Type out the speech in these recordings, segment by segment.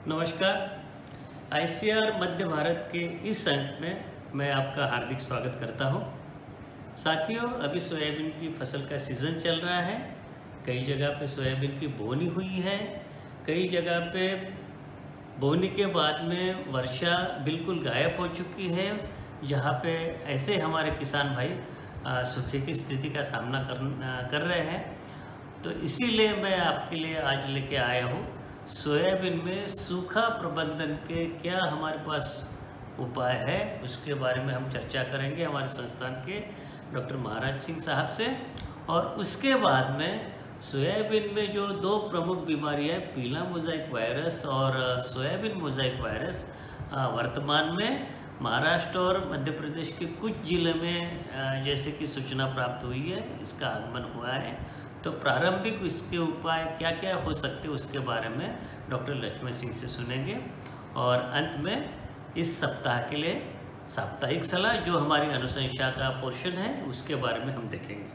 नमस्कार। आईसीआर मध्य भारत के इस अंक में मैं आपका हार्दिक स्वागत करता हूं। साथियों, अभी सोयाबीन की फसल का सीज़न चल रहा है। कई जगह पे सोयाबीन की बोनी हुई है, कई जगह पे बोनी के बाद में वर्षा बिल्कुल गायब हो चुकी है, जहां पे ऐसे हमारे किसान भाई सूखे की स्थिति का सामना कर रहे हैं। तो इसीलिए मैं आपके लिए आज लेके आया हूँ, सोयाबीन में सूखा प्रबंधन के क्या हमारे पास उपाय है, उसके बारे में हम चर्चा करेंगे हमारे संस्थान के डॉक्टर महाराज सिंह साहब से। और उसके बाद में सोयाबीन में जो दो प्रमुख बीमारियां, पीला मोज़ाइक वायरस और सोयाबीन मोज़ाइक वायरस, वर्तमान में महाराष्ट्र और मध्य प्रदेश के कुछ जिले में जैसे कि सूचना प्राप्त हुई है, इसका आगमन हुआ है। तो प्रारंभिक इसके उपाय क्या क्या हो सकते हैं उसके बारे में डॉक्टर लक्ष्मण सिंह से सुनेंगे। और अंत में इस सप्ताह के लिए साप्ताहिक सलाह, जो हमारी अनुशंसा का पोर्शन है, उसके बारे में हम देखेंगे।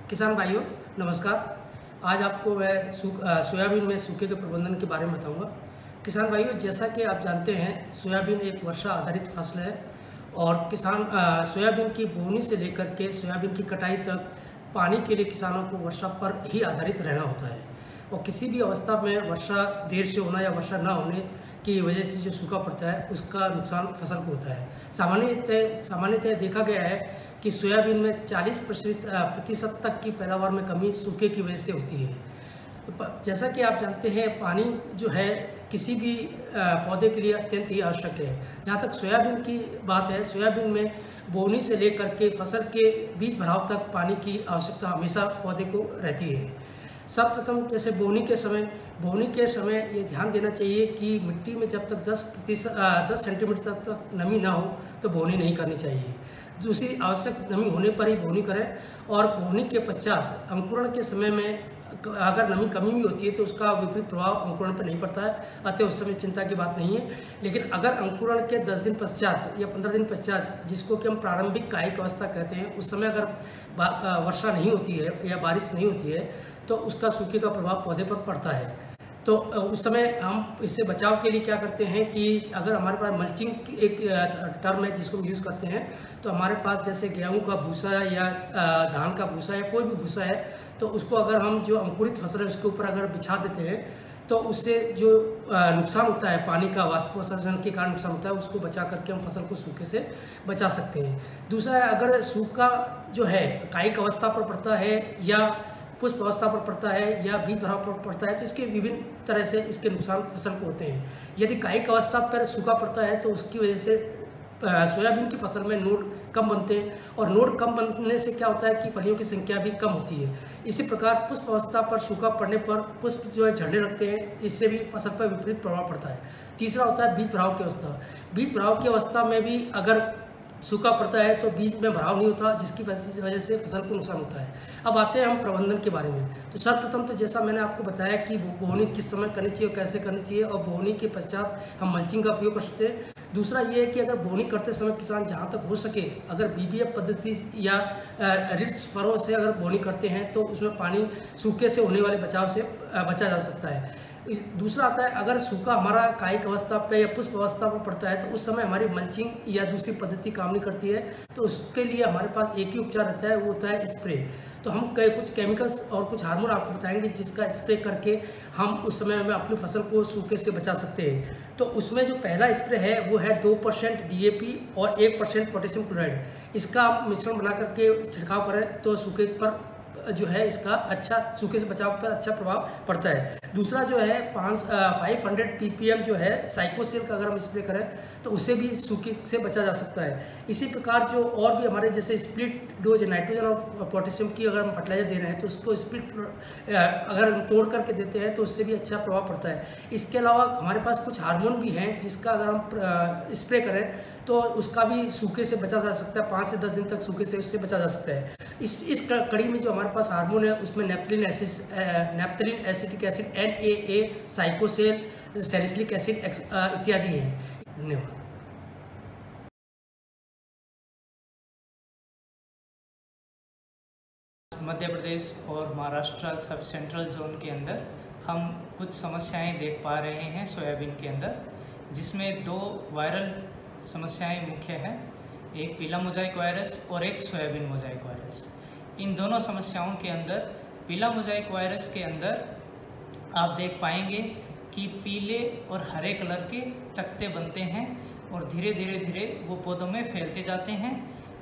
किसान भाइयों नमस्कार। आज आपको मैं सोयाबीन में सूखे के प्रबंधन के बारे में बताऊंगा। किसान भाइयों, जैसा कि आप जानते हैं, सोयाबीन एक वर्षा आधारित फसल है और किसान सोयाबीन की बोनी से लेकर के सोयाबीन की कटाई तक पानी के लिए किसानों को वर्षा पर ही आधारित रहना होता है। और किसी भी अवस्था में वर्षा देर से होना या वर्षा ना होने की वजह से जो सूखा पड़ता है, उसका नुकसान फसल को होता है। सामान्यतः देखा गया है कि सोयाबीन में 40% तक की पैदावार में कमी सूखे की वजह से होती है। जैसा कि आप जानते हैं, पानी जो है किसी भी पौधे के लिए अत्यंत ही आवश्यक है। जहाँ तक सोयाबीन की बात है, सोयाबीन में बोनी से लेकर के फसल के बीज भराव तक पानी की आवश्यकता हमेशा पौधे को रहती है। सर्वप्रथम जैसे बोनी के समय ये ध्यान देना चाहिए कि मिट्टी में जब तक 10 सेंटीमीटर तक नमी ना हो तो बोनी नहीं करनी चाहिए। दूसरी, आवश्यक नमी होने पर ही बोनी करें। और बोनी के पश्चात अंकुरण के समय में अगर नमी कमी भी होती है तो उसका विपरीत प्रभाव अंकुरण पर नहीं पड़ता है, अतः उस समय चिंता की बात नहीं है। लेकिन अगर अंकुरण के 10 दिन पश्चात या 15 दिन पश्चात, जिसको कि हम प्रारंभिक कायिक अवस्था कहते हैं, उस समय अगर वर्षा नहीं होती है या बारिश नहीं होती है तो उसका सूखे का प्रभाव पौधे पर पड़ता है। तो उस समय हम इससे बचाव के लिए क्या करते हैं कि अगर हमारे पास मल्चिंग की एक टर्म है जिसको यूज़ करते हैं, तो हमारे पास जैसे गेहूं का भूसा या धान का भूसा या कोई भी भूसा है, तो उसको अगर हम जो अंकुरित फसल है उसके ऊपर अगर बिछा देते हैं तो उससे जो नुकसान होता है, पानी का वाष्पोत्सर्जन के कारण नुकसान होता है, उसको बचा करके हम फसल को सूखे से बचा सकते हैं। दूसरा है, अगर सूखा जो है कायिक अवस्था पर पड़ता है या पुष्प अवस्था पर पड़ता है या बीज भराव पर पड़ता है, तो इसके विभिन्न तरह से इसके नुकसान फसल को होते हैं। यदि कायिक अवस्था पर सूखा पड़ता है तो उसकी वजह से सोयाबीन की फसल में नोड कम बनते हैं, और नोड कम बनने से क्या होता है कि फलियों की संख्या भी कम होती है। इसी प्रकार पुष्प अवस्था पर सूखा पड़ने पर पुष्प जो है झड़ने लगते हैं, इससे भी फसल पर विपरीत प्रभाव पड़ता है। तीसरा होता है बीज भराव की अवस्था। बीज भराव की अवस्था में भी अगर सूखा पड़ता है तो बीज में भराव नहीं होता, जिसकी वजह से फसल को नुकसान होता है। अब आते हैं हम प्रबंधन के बारे में। तो सर्वप्रथम तो जैसा मैंने आपको बताया कि बोनी किस समय करनी चाहिए और कैसे करनी चाहिए, और बोनी के पश्चात हम मल्चिंग का उपयोग कर सकते हैं। दूसरा ये है कि अगर बोनी करते समय किसान जहाँ तक हो सके अगर बीबीएफ पद्धति या रिट्स फरो से अगर बोनी करते हैं तो उसमें पानी सूखे से होने वाले बचाव से बचा जा सकता है। दूसरा आता है, अगर सूखा हमारा कायिक अवस्था पे या पुष्प अवस्था पर पड़ता है तो उस समय हमारी मल्चिंग या दूसरी पद्धति काम नहीं करती है, तो उसके लिए हमारे पास एक ही उपचार रहता है, वो होता है स्प्रे। तो हम कुछ केमिकल्स और कुछ हार्मोन आपको बताएंगे जिसका स्प्रे करके हम उस समय में अपनी फसल को सूखे से बचा सकते हैं। तो उसमें जो पहला स्प्रे है वो है 2% DAP और 1% पोटेशियम क्लोराइड। इसका मिश्रण बना करके छिड़काव करें तो सूखे पर जो है इसका अच्छा, सूखे से बचाव पर अच्छा प्रभाव पड़ता है। दूसरा जो है 500 ppm जो है साइकोसेल का अगर हम स्प्रे करें तो उसे भी सूखे से बचा जा सकता है। इसी प्रकार जो और भी हमारे जैसे स्प्लिट डोज नाइट्रोजन और पोटेशियम की अगर हम फर्टिलाइजर दे रहे हैं तो उसको स्प्लिट अगर हम तोड़ करके देते हैं तो उससे भी अच्छा प्रभाव पड़ता है। इसके अलावा हमारे पास कुछ हार्मोन भी हैं जिसका अगर हम स्प्रे करें तो उसका भी सूखे से बचा जा सकता है, 5 से 10 दिन तक सूखे से उससे बचा जा सकता है। इस कड़ी में जो हमारे पास हार्मोन है उसमें naphthalene acetic acid NAA, Cycocel, salicylic acid इत्यादि हैं। धन्यवाद। मध्य प्रदेश और महाराष्ट्र सब सेंट्रल जोन के अंदर हम कुछ समस्याएं देख पा रहे हैं सोयाबीन के अंदर, जिसमें 2 वायरल समस्याएं मुख्य हैं, एक पीला मोजाइक वायरस और एक सोयाबीन मोजाइक वायरस। इन दोनों समस्याओं के अंदर पीला मोजाइक वायरस के अंदर आप देख पाएंगे कि पीले और हरे कलर के चकत्ते बनते हैं और धीरे धीरे वो पौधों में फैलते जाते हैं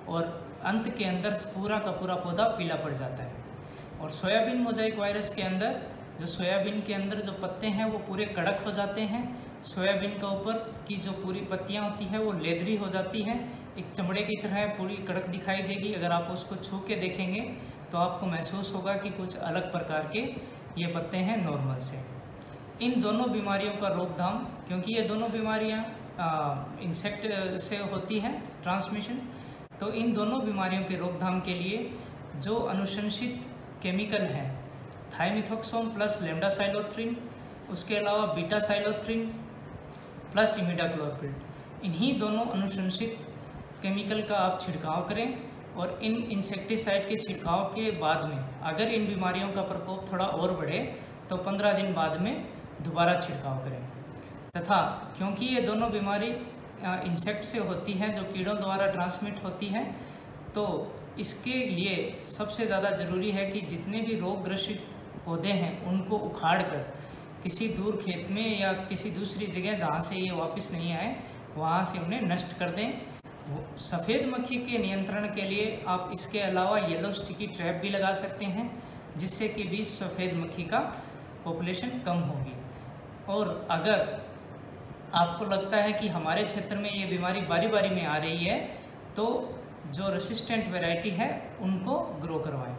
और अंत के अंदर पूरा का पूरा पौधा पीला पड़ जाता है। और सोयाबीन मोजाइक वायरस के अंदर जो सोयाबीन के अंदर जो पत्ते हैं वो पूरे कड़क हो जाते हैं, सोयाबीन के ऊपर की जो पूरी पत्तियां होती हैं वो लेदरी हो जाती हैं, एक चमड़े की तरह पूरी कड़क दिखाई देगी। अगर आप उसको छू के देखेंगे तो आपको महसूस होगा कि कुछ अलग प्रकार के ये पत्ते हैं नॉर्मल से। इन दोनों बीमारियों का रोकथाम, क्योंकि ये दोनों बीमारियां इंसेक्ट से होती हैं ट्रांसमिशन, तो इन दोनों बीमारियों के रोकथाम के लिए जो अनुशंसित केमिकल हैं थाइमिथॉक्सोम प्लस लेम्डासाइलोथ्रिन, उसके अलावा बीटासाइलोथ्रिन प्लस इमिडाक्लोप्रिड, इन्हीं दोनों अनुशंसित केमिकल का आप छिड़काव करें। और इन इंसेक्टिसाइड के छिड़काव के बाद में अगर इन बीमारियों का प्रकोप थोड़ा और बढ़े तो 15 दिन बाद में दोबारा छिड़काव करें। तथा क्योंकि ये दोनों बीमारी इंसेक्ट से होती हैं, जो कीड़ों द्वारा ट्रांसमिट होती हैं, तो इसके लिए सबसे ज़्यादा ज़रूरी है कि जितने भी रोग ग्रसित पौधे हैं उनको उखाड़ कर किसी दूर खेत में या किसी दूसरी जगह जहाँ से ये वापस नहीं आए वहाँ से उन्हें नष्ट कर दें। सफ़ेद मक्खी के नियंत्रण के लिए आप इसके अलावा येलो स्टिकी ट्रैप भी लगा सकते हैं, जिससे कि भी सफ़ेद मक्खी का पॉपुलेशन कम होगी। और अगर आपको लगता है कि हमारे क्षेत्र में ये बीमारी बारी बारी में आ रही है तो जो रेसिस्टेंट वैरायटी है उनको ग्रो करवाएं।